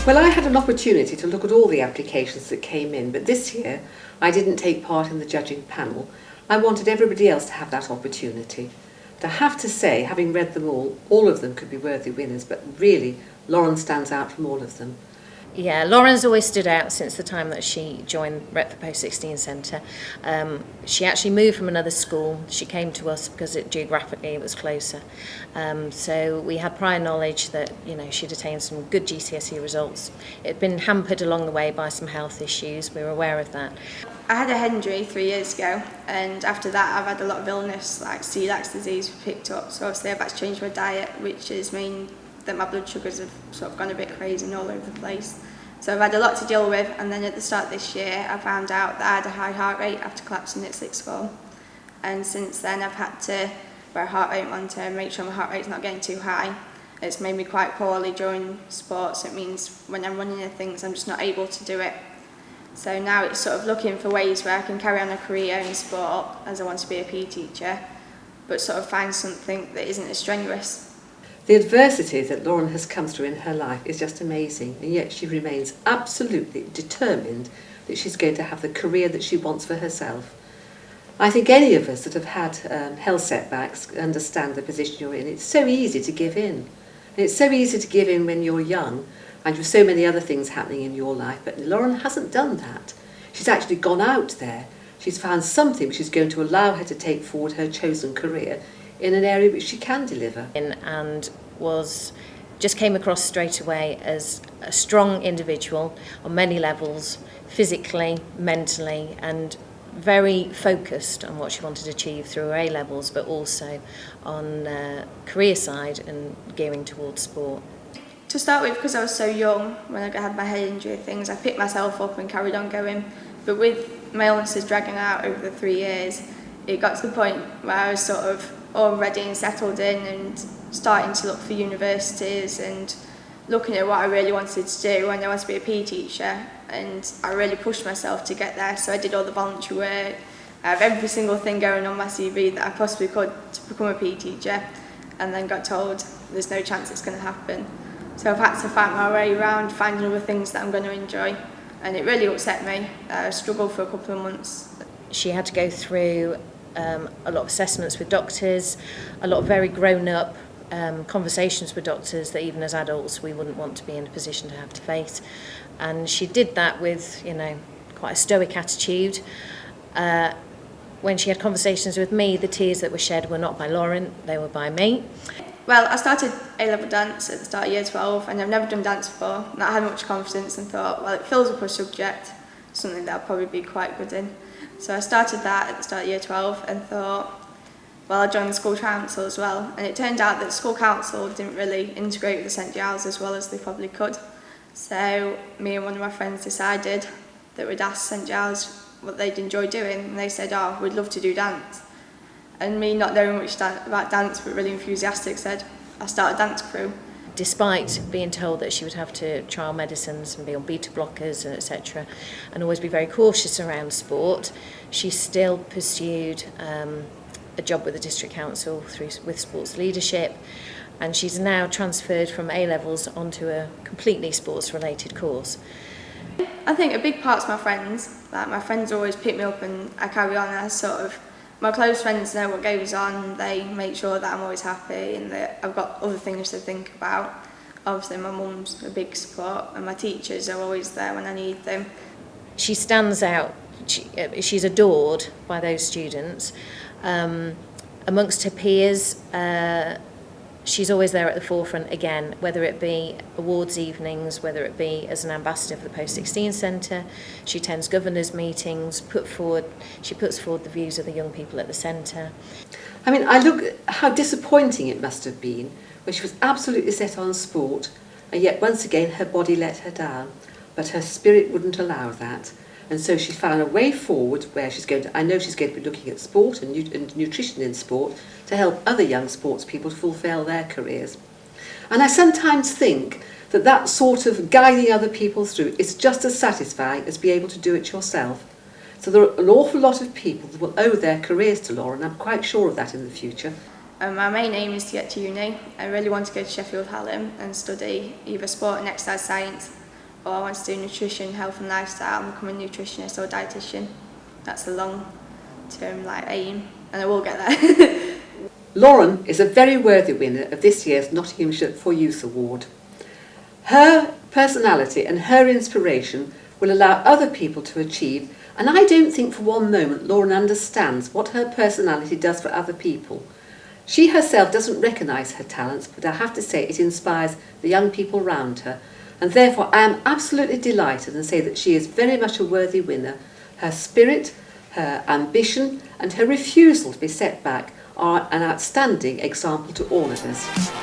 Well, I had an opportunity to look at all the applications that came in, but this year I didn't take part in the judging panel. I wanted everybody else to have that opportunity. But I have to say, having read them all of them could be worthy winners, but really, Lauren stands out from all of them. Yeah, Lauren's always stood out since the time that she joined Retford Post 16 Centre. She actually moved from another school. She came to us because geographically it was closer. So we had prior knowledge that she'd attained some good GCSE results. It had been hampered along the way by some health issues. We were aware of that. I had a head injury 3 years ago, and after that I've had a lot of illness, like celiac disease picked up. So obviously I've had to change my diet, which has meant that my blood sugars have sort of gone a bit crazy and all over the place. So I've had a lot to deal with, and then at the start of this year I found out that I had a high heart rate after collapsing at sixth form. And since then I've had to wear a heart rate monitor and make sure my heart rate's not getting too high. It's made me quite poorly during sports. It means when I'm running into things I'm just not able to do it. So now it's sort of looking for ways where I can carry on a career in sport, as I want to be a PE teacher, but sort of find something that isn't as strenuous. The adversity that Lauren has come through in her life is just amazing, and yet she remains absolutely determined that she's going to have the career that she wants for herself. I think any of us that have had health setbacks understand the position you're in. It's so easy to give in. And it's so easy to give in when you're young and with so many other things happening in your life, but Lauren hasn't done that. She's actually gone out there. She's found something which is going to allow her to take forward her chosen career in an area which she can deliver. And just came across straight away as a strong individual on many levels, physically, mentally, and very focused on what she wanted to achieve through her A-levels, but also on career side and gearing towards sport. To start with, because I was so young when I had my head injury things, I picked myself up and carried on going. But with my illnesses dragging out over the 3 years, it got to the point where I was sort of all ready and settled in and starting to look for universities and looking at what I really wanted to do, and I wanted to be a PE teacher, and I really pushed myself to get there. So I did all the voluntary work. I have every single thing going on my CV that I possibly could to become a PE teacher, and then got told there's no chance it's going to happen. So I've had to find my way around, finding other things that I'm going to enjoy, and it really upset me. I struggled for a couple of months. She had to go through a lot of assessments with doctors, a lot of very grown-up conversations with doctors that even as adults we wouldn't want to be in a position to have to face. And she did that with, quite a stoic attitude. When she had conversations with me, the tears that were shed were not by Lauren, they were by me. Well, I started A-level dance at the start of year 12, and I've never done dance before. Not had much confidence, and thought, well, it fills up a subject, something that I'll probably be quite good in. So I started that at the start of year 12 and thought, well, I'll join the school council as well. And it turned out that the school council didn't really integrate with the St Giles as well as they probably could. So me and one of my friends decided that we'd ask St Giles what they'd enjoy doing, and they said, oh, we'd love to do dance. And me, not knowing much about dance but really enthusiastic, said, I'll start a dance crew. Despite being told that she would have to trial medicines and be on beta blockers and etc., and always be very cautious around sport, she still pursued a job with the district council with sports leadership, and she's now transferred from A-levels onto a completely sports related course. I think a big part's my friends. Like, my friends always pick me up and I carry on. My close friends know what goes on. They make sure that I'm always happy and that I've got other things to think about. Obviously my mum's a big support, and my teachers are always there when I need them. She stands out. She's adored by those students. Amongst her peers, she's always there at the forefront again, whether it be awards evenings, whether it be as an ambassador for the Post 16 Centre. She attends governors' meetings, she puts forward the views of the young people at the centre. I mean, I look at how disappointing it must have been when she was absolutely set on sport, and yet once again her body let her down, but her spirit wouldn't allow that. And so she found a way forward where I know she's going to be looking at sport and nutrition in sport to help other young sports people fulfil their careers. And I sometimes think that sort of guiding other people through is just as satisfying as being able to do it yourself. So there are an awful lot of people that will owe their careers to Lauren. I'm quite sure of that in the future. My main aim is to get to uni. I really want to go to Sheffield Hallam and study either sport and exercise science. or I want to do nutrition, health and lifestyle, and become a nutritionist or dietitian. That's the long-term aim, and I will get there. Lauren is a very worthy winner of this year's Nottinghamshire for Youth Award. Her personality and her inspiration will allow other people to achieve, and I don't think for one moment Lauren understands what her personality does for other people. She herself doesn't recognise her talents, but I have to say it inspires the young people around her, and therefore I am absolutely delighted and say that she is very much a worthy winner. Her spirit, her ambition and her refusal to be set back are an outstanding example to all of us.